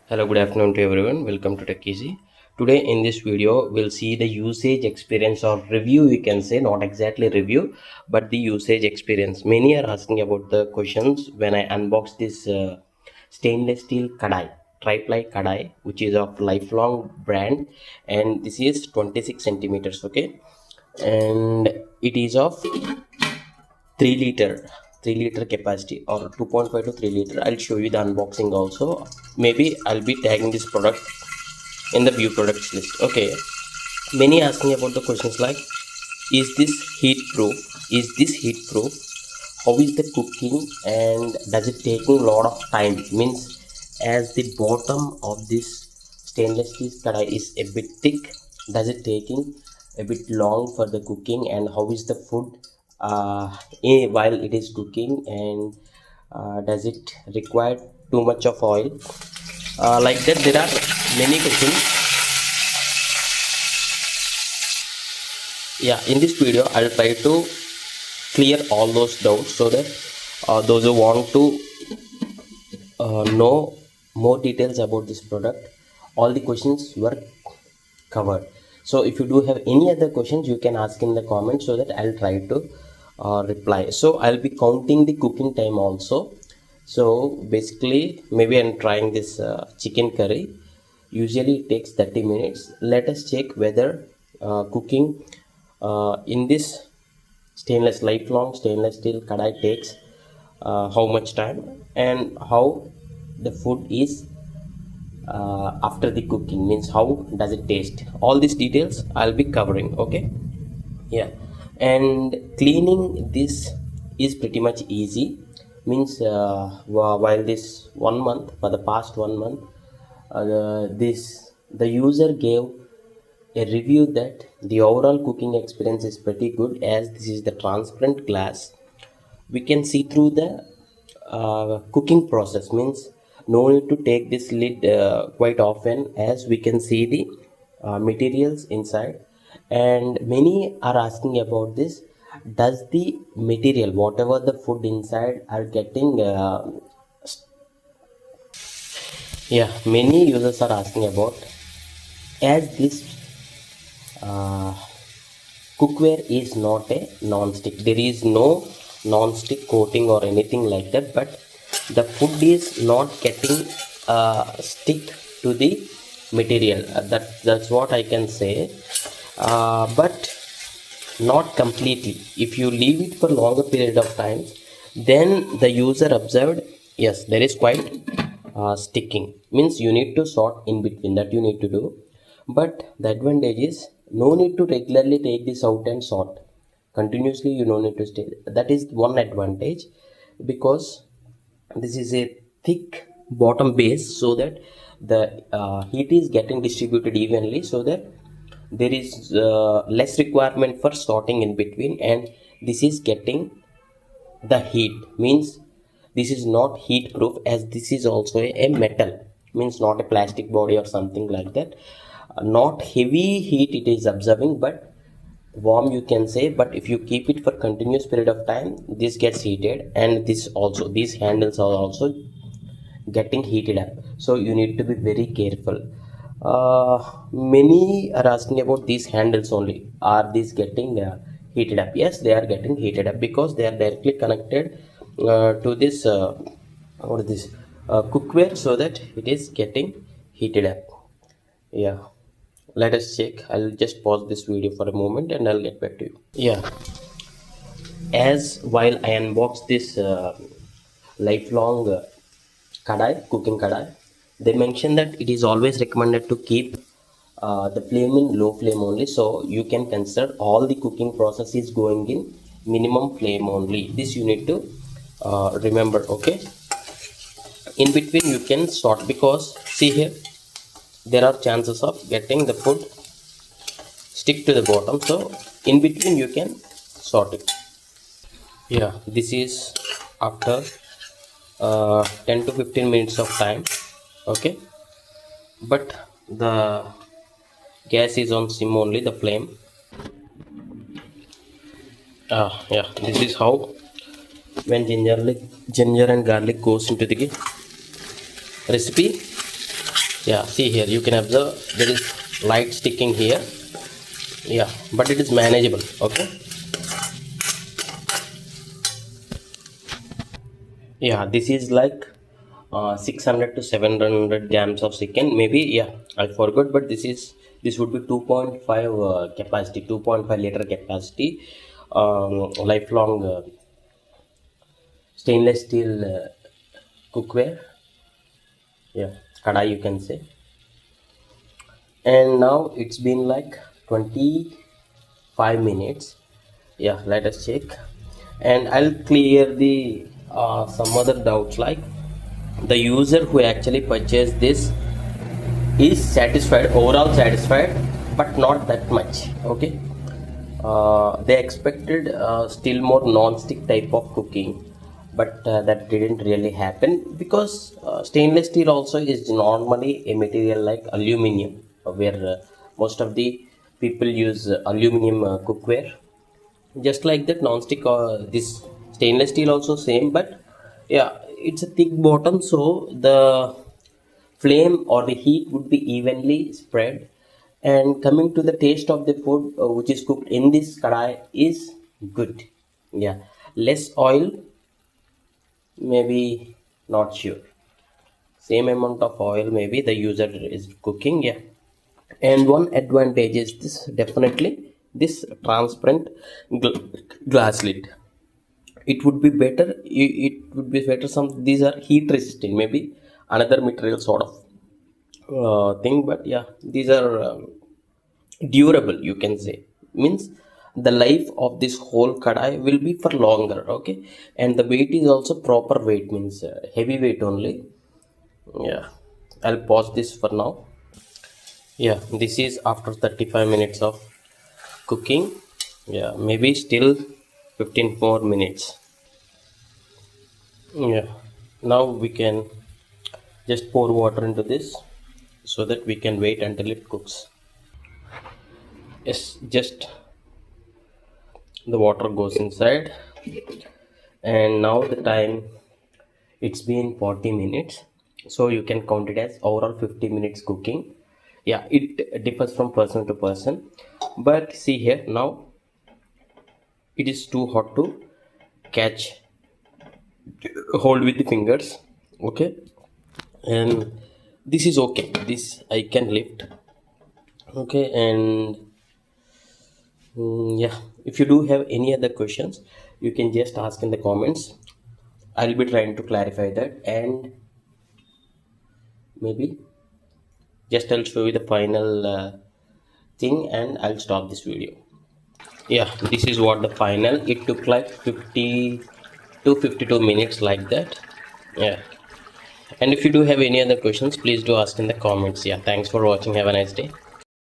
Hello, good afternoon to everyone. Welcome to Tech Easy. Today in this video, we'll see the usage experience or review, you can say, not exactly review, but the usage experience. Many are asking about the questions when I unbox this stainless steel Kadai, tri-ply Kadai, which is of lifelong brand, and this is 26 centimeters, okay, and it is of 3 liter 3 liter capacity or 2.5 to 3 liter. I'll show you the unboxing also. Maybe I'll be tagging this product in the view products list. Okay, many asking about the questions like, is this heat proof, how is the cooking, and does it taking a lot of time, means as the bottom of this stainless steel kadai is a bit thick, does it taking a bit long for the cooking, and how is the food while it is cooking, and does it require too much of oil, like that there are many questions. Yeah, in this video I'll try to clear all those doubts so that those who want to know more details about this product, all the questions were covered. So if you do have any other questions, you can ask in the comments so that I'll try to reply. So I'll be counting the cooking time also. So basically, maybe I'm trying this chicken curry. Usually it takes 30 minutes. Let us check whether cooking in this lifelong stainless steel kadai takes how much time, and how the food is after the cooking, means how does it taste. All these details I'll be covering. Okay, yeah, and cleaning this is pretty much easy, means while this 1 month, for the past 1 month, the user gave a review that the overall cooking experience is pretty good, as this is the transparent glass. We can see through the cooking process, means no need to take this lid quite often, as we can see the materials inside. And many are asking about this, does the material, whatever the food inside are getting yeah, many users are asking about, as this uh, cookware is not a non-stick, there is no non-stick coating or anything like that, but the food is not getting stick to the material. That's what I can say, but not completely. If you leave it for longer period of time, then the user observed, yes, there is quite sticking, means you need to sort in between, that you need to do. But the advantage is, no need to regularly take this out and sort continuously, you don't need to stay. That is one advantage, because this is a thick bottom base, so that the heat is getting distributed evenly, so that there is less requirement for sorting in between, and this is getting the heat, means this is not heat proof, as this is also a metal, means not a plastic body or something like that. Not heavy heat it is observing, but warm, you can say. But if you keep it for continuous period of time, this gets heated, and this also, these handles are also getting heated up, so you need to be very careful. Many are asking about these handles only, are these getting heated up? Yes, they are getting heated up, because they are directly connected to this what is this cookware, so that it is getting heated up. Yeah, let us check. I'll just pause this video for a moment and I'll get back to you. Yeah, as while I unbox this lifelong kadai, cooking kadai, they mention that it is always recommended to keep the flame in low flame only, so you can consider all the cooking process is going in minimum flame only. This you need to remember. Okay, in between you can sort, because see here, there are chances of getting the food stick to the bottom, so in between you can sort it. Yeah, this is after 10 to 15 minutes of time. Okay, but the gas is on sim only, the flame. Yeah, this is how, when ginger and garlic goes into the recipe, Yeah, see here, you can observe there is light sticking here. Yeah, but it is manageable. Okay. Yeah, this is like 600 to 700 grams of chicken. Maybe, yeah, I forgot, but this would be 2.5 capacity, 2.5 liter capacity, lifelong stainless steel cookware. Yeah, kadai you can say. And now it's been like 25 minutes. Yeah, let us check, and I'll clear the some other doubts, like the user who actually purchased this is satisfied, overall satisfied, but not that much. Okay. They expected still more non-stick type of cooking, but that didn't really happen, because stainless steel also is normally a material like aluminum, where most of the people use aluminum cookware. Just like that, non-stick, this stainless steel also same, but yeah, it's a thick bottom, so the flame or the heat would be evenly spread. And coming to the taste of the food which is cooked in this kadai is good. Yeah, less oil, maybe, not sure, same amount of oil maybe the user is cooking. Yeah. And one advantage is this, definitely, this transparent gl- glass lid. It would be better, it would be better, some these are heat resistant, maybe another material sort of thing, but yeah, these are durable, you can say, means the life of this whole kadai will be for longer. Okay. And the weight is also proper weight, means heavy weight only. Yeah, I'll pause this for now. Yeah, this is after 35 minutes of cooking. Yeah, maybe still 15 more minutes. Yeah, now we can just pour water into this so that we can wait until it cooks. Yes, just the water goes inside, and now the time, it's been 40 minutes, so you can count it as overall 50 minutes cooking. Yeah, it differs from person to person, but see here, now it is too hot to catch, hold with the fingers. Okay. And this is okay, this I can lift. Okay. And yeah, if you do have any other questions, you can just ask in the comments. I'll be trying to clarify that, and maybe just I'll show you the final thing, and I'll stop this video. Yeah, this is what the final, it took like 50 to 52 minutes, like that. Yeah. And if you do have any other questions, please do ask in the comments. Yeah, thanks for watching, have a nice day.